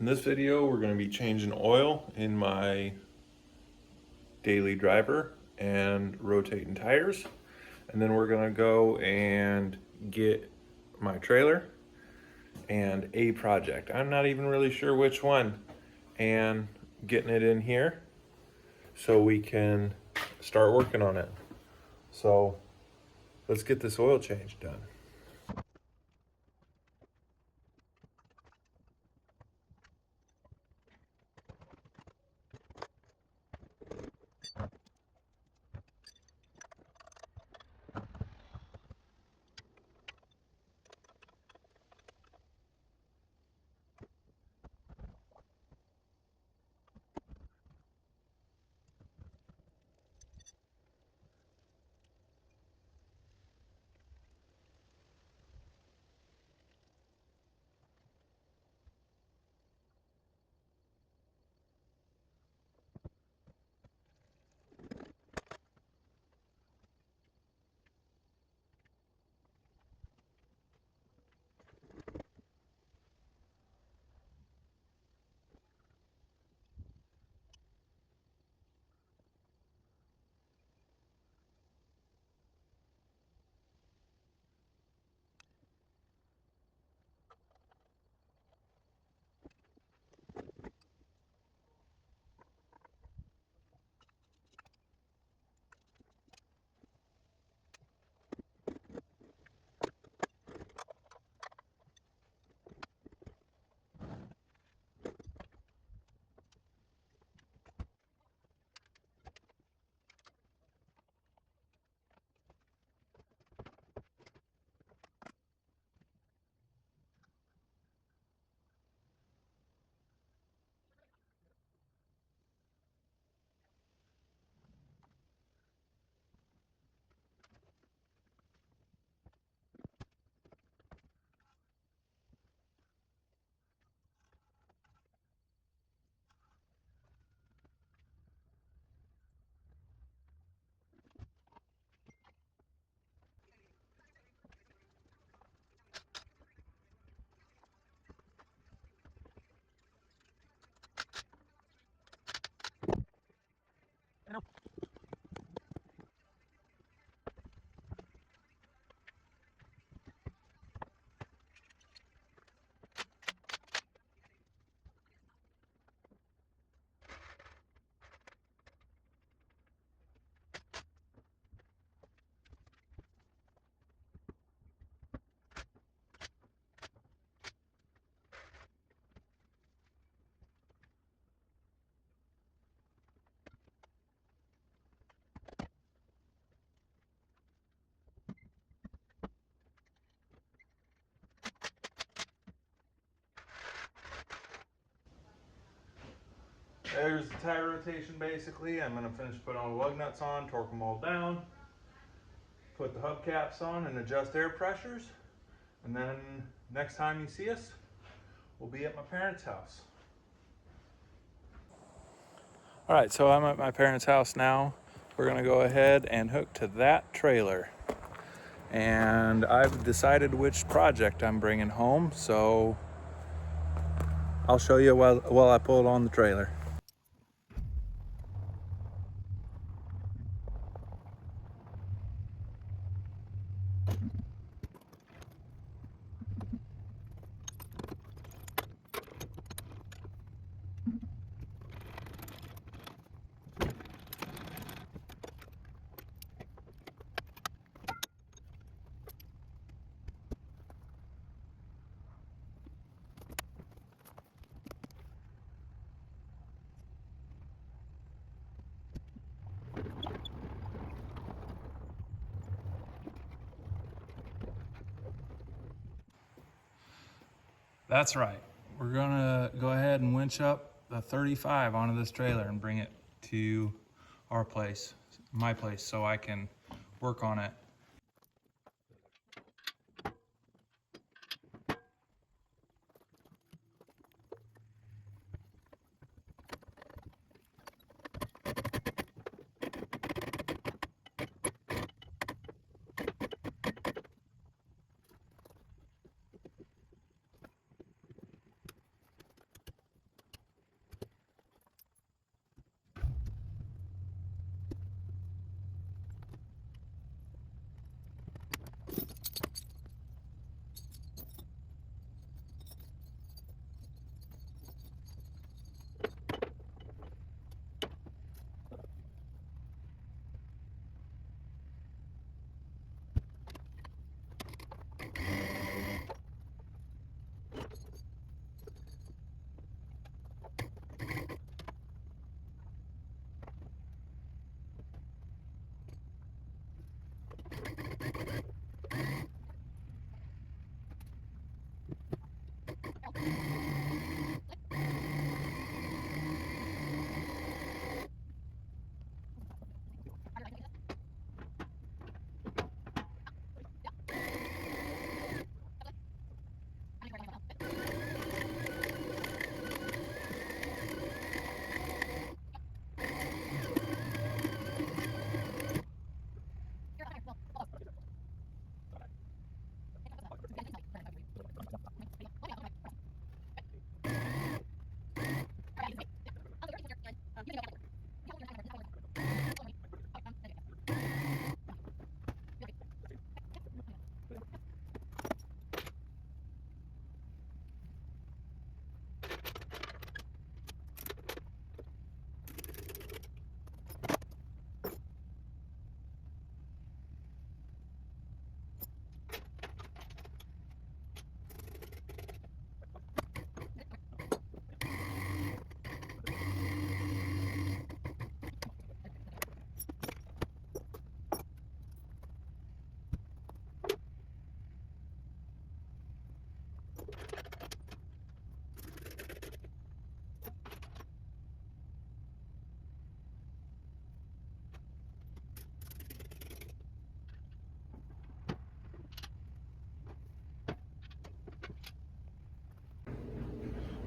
In this video, we're going to be changing oil in my daily driver and rotating tires. And then we're going to go and get my trailer and a project. I'm not even really sure which one. And getting it in here so we can start working on it. So let's get this oil change done. There's the tire rotation basically. I'm going to finish putting all the lug nuts on, torque them all down, put the hubcaps on and adjust air pressures. And then next time you see us, we'll be at my parents' house. All right, so I'm at my parents' house now. We're going to go ahead and hook to that trailer. And I've decided which project I'm bringing home, so I'll show you while I pull it on the trailer. That's right. We're gonna go ahead and winch up the 35 onto this trailer and bring it to our place, my place, so I can work on it.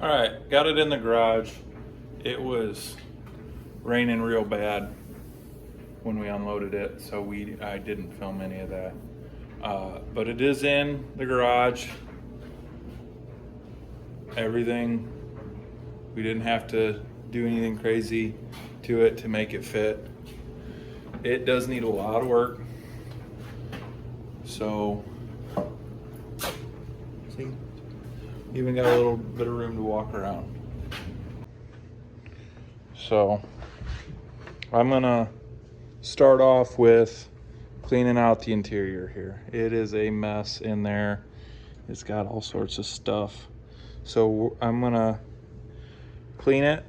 All right, got it in the garage. It was raining real bad when we unloaded it, so I didn't film any of that. But it is in the garage. Everything, we didn't have to do anything crazy to it to make it fit. It does need a lot of work. So, see, even got a little bit of room to walk around. So, I'm gonna start off with cleaning out the interior here. It is a mess in there. It's got all sorts of stuff. So I'm gonna clean it,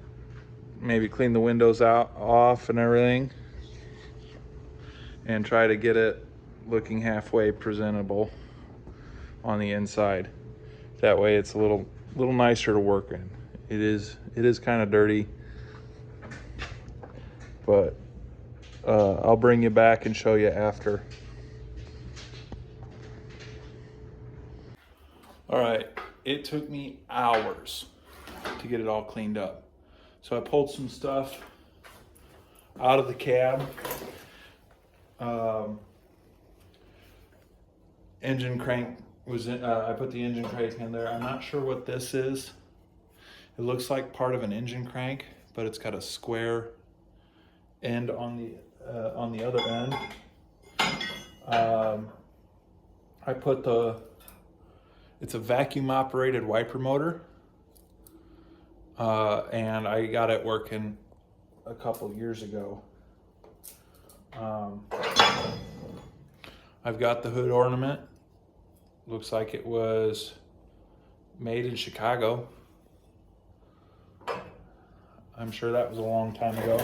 maybe clean the windows off and everything, and try to get it looking halfway presentable on the inside. That way it's a little nicer to work in. It is kind of dirty, but I'll bring you back and show you after. All right, it took me hours to get it all cleaned up. So I pulled some stuff out of the cab. Engine crank was in, I put the engine crank in there. I'm not sure what this is. It looks like part of an engine crank, but it's got a square end on the other end. I put it's a vacuum operated wiper motor, and I got it working a couple years ago. I've got the hood ornament. Looks like it was made in Chicago. I'm sure that was a long time ago.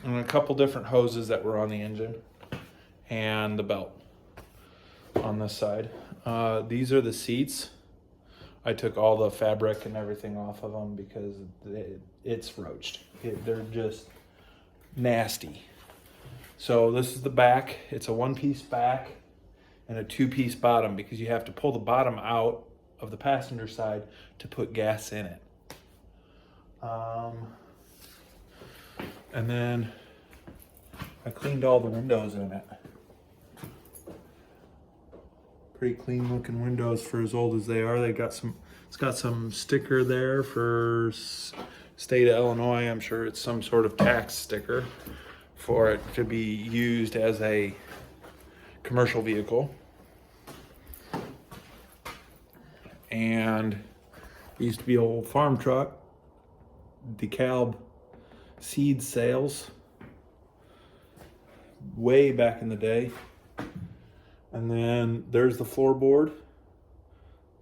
And a couple different hoses that were on the engine and the belt on this side. These are the seats. I took all the fabric and everything off of them because it's roached. They're just nasty. So this is the back. It's a one-piece back and a two-piece bottom because you have to pull the bottom out of the passenger side to put gas in it. And then I cleaned all the windows in it. Pretty clean looking windows for as old as they are. It's got some sticker there for state of Illinois. I'm sure it's some sort of tax sticker for it to be used as a commercial vehicle. And it used to be an old farm truck, DeKalb seed sales, way back in the day. And then there's the floorboard.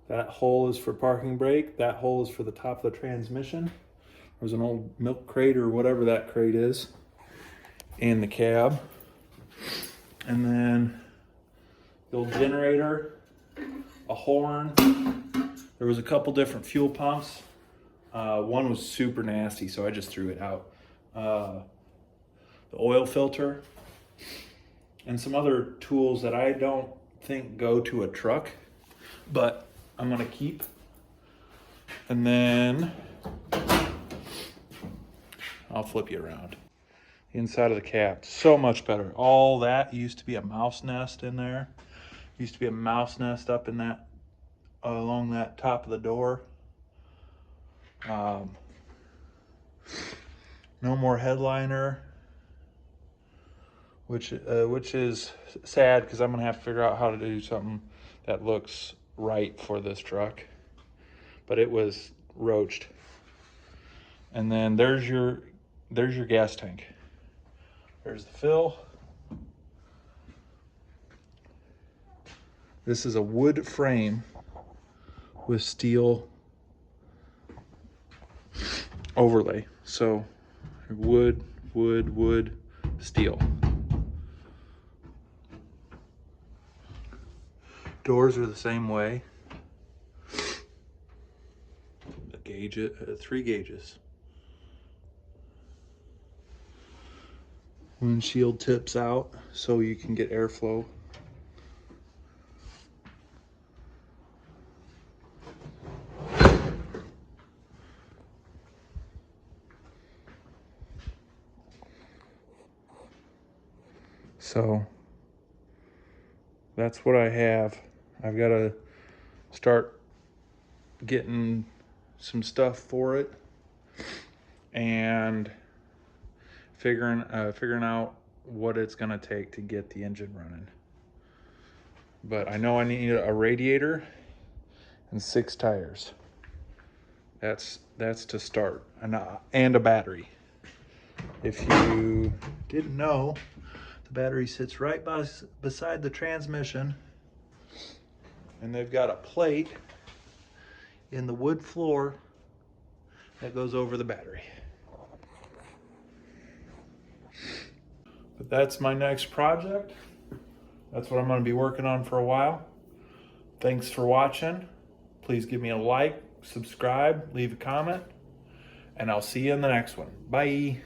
That hole is for parking brake. That hole is for the top of the transmission. There's an old milk crate or whatever that crate is in the cab. And then the old generator, a horn. There was a couple different fuel pumps. One was super nasty, so I just threw it out. The oil filter and some other tools that I don't think go to a truck, but I'm gonna keep. And then I'll flip you around. Inside of the cab, so much better. All that used to be a mouse nest in there. Used to be a mouse nest up in that, along that top of the door. No more headliner, which is sad because I'm gonna have to figure out how to do something that looks right for this truck. But it was roached. And then there's your gas tank. There's the fill. This is a wood frame with steel overlay. So wood, steel. Doors are the same way. The gauge, 3 gauges. Windshield tips out so you can get airflow. So that's what I have. I've got to start getting some stuff for it and figuring out what it's gonna take to get the engine running. But I know I need a radiator and 6 tires. That's to start, and a battery. If you didn't know, the battery sits right beside the transmission, and they've got a plate in the wood floor that goes over the battery. But that's my next project. That's what I'm going to be working on for a while. Thanks for watching. Please give me a like, subscribe, leave a comment, and I'll see you in the next one. Bye.